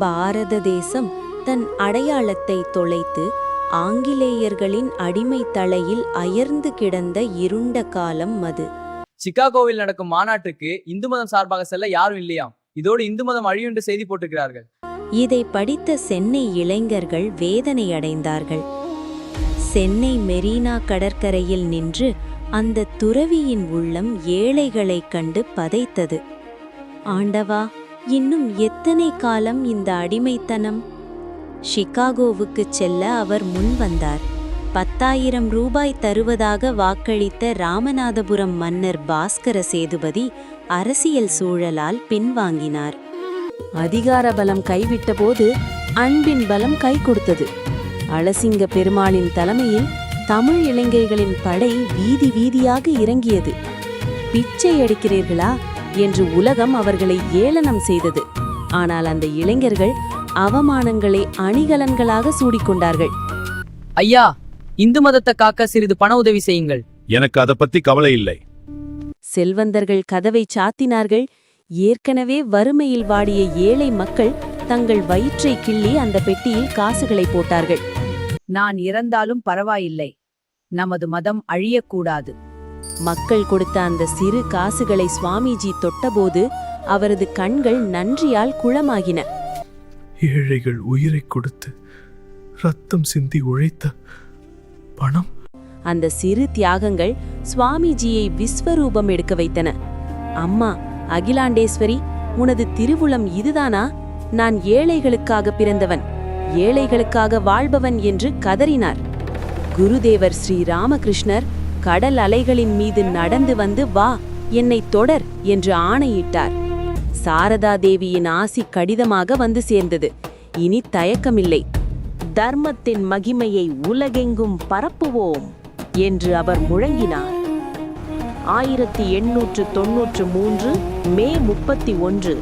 பாரத தேசம் தன் அடையாளத்தை தொலைத்து ஆங்கிலேயர்களின் அடிமை தலையில் அயர்ந்து கிடந்த இருண்ட காலம் அது. சிகாகோவில் நடக்கும் மாநாட்டுக்கு இந்து மதம் சார்பாக செல்ல யாரும் இல்லையாம். இதோடு இந்து மதம் அழியும் என்று செய்தி போட்டுக்கிறார்கள். இதை படித்த சென்னை இளைஞர்கள் வேதனை அடைந்தார்கள். சென்னை மெரீனா கடற்கரையில் நின்று அந்த துறவியின் உள்ளம் ஏழைகளைக் கண்டு பதைத்தது. ஆண்டவா, இன்னும் எத்தனை காலம் இந்த அடிமைத்தனம்? சிகாகோவுக்கு செல்ல அவர் முன் வந்தார். 10,000 ரூபாய் தருவதாக வாக்களித்த ராமநாதபுரம் மன்னர் பாஸ்கர சேதுபதி அரசியல் சூழலால் பின்வாங்கினார். அதிகார பலம் கைவிட்டபோது அன்பின் பலம் கை கொடுத்தது. அலசிங்க பெருமாளின் தலைமையில் தமிழ் இளைஞர்களின் படை வீதி வீதியாக இறங்கியது. பிச்சை எடுக்கிறீர்களா என்று உலகம் அவர்களை ஏளனம் செய்தது. ஆனால் அந்த இளைஞர்கள் அவமானங்களை அணிகலன்களாக சூடிக்கொண்டார்கள். ஐயா, இந்து மதத்தை காக்க சிறிது பண உதவி செய்யுங்கள். எனக்கு அதை பத்தி கவலை இல்லை. செல்வந்தர்கள் கதவை சாத்தினார்கள். ஏற்கனவே வறுமையில் வாடிய ஏழை மக்கள் தங்கள் வயிற்றை கிள்ளி அந்த பெட்டியில் காசுகளை போட்டார்கள். நான் இறந்தாலும் பரவாயில்லை, நமது மதம் அழியக்கூடாது. மக்கள் கொடுத்த அந்த சிறு காசுகளை சுவாமிஜி தொட்டபோது அவரது கண்கள் நன்றியால் குளமாகின. ஏழைகள் உயிரை கொடுத்து ரத்தம் சிந்தி உழைத்த பணம். அந்த சிறு தியாகங்கள் சுவாமிஜியை விஸ்வரூபம் எடுக்க வைத்தன. அம்மா அகிலாண்டேஸ்வரி, உனது திருவுளம் இதுதானா? நான் ஏழைகளுக்காக பிறந்தவன், ஏழைகளுக்காக வாழ்பவன் என்று கதறினார். குருதேவர் ஸ்ரீ ராமகிருஷ்ணர் கடல் அலைகளின் மீது நடந்து வந்து வா, என்னை தொடர் என்று ஆணையிட்டார். சாரதா தேவியின் ஆசி கடிதமாக வந்து சேர்ந்தது. இனி தயக்கமில்லை. தர்மத்தின் மகிமையை உலகெங்கும் பரப்புவோம் என்று அவர் முழங்கினார். 1893 மே 31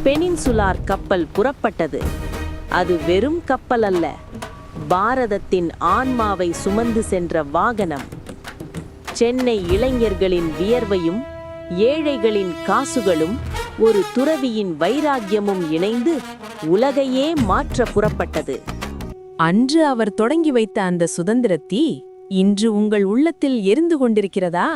பெனின்சுலார் கப்பல் புறப்பட்டது. அது வெறும் கப்பல் அல்ல, பாரதத்தின் ஆன்மாவை சுமந்து சென்ற வாகனம். சென்னை இளைஞர்களின் வியர்வையும் ஏழைகளின் காசுகளும் ஒரு துறவியின் வைராக்கியமும் இணைந்து உலகையே மாற்ற புறப்பட்டது. அன்று அவர் தொடங்கி வைத்த அந்த சுதந்திர தீ இன்று உங்கள் உள்ளத்தில் எரிந்து கொண்டிருக்கிறதா?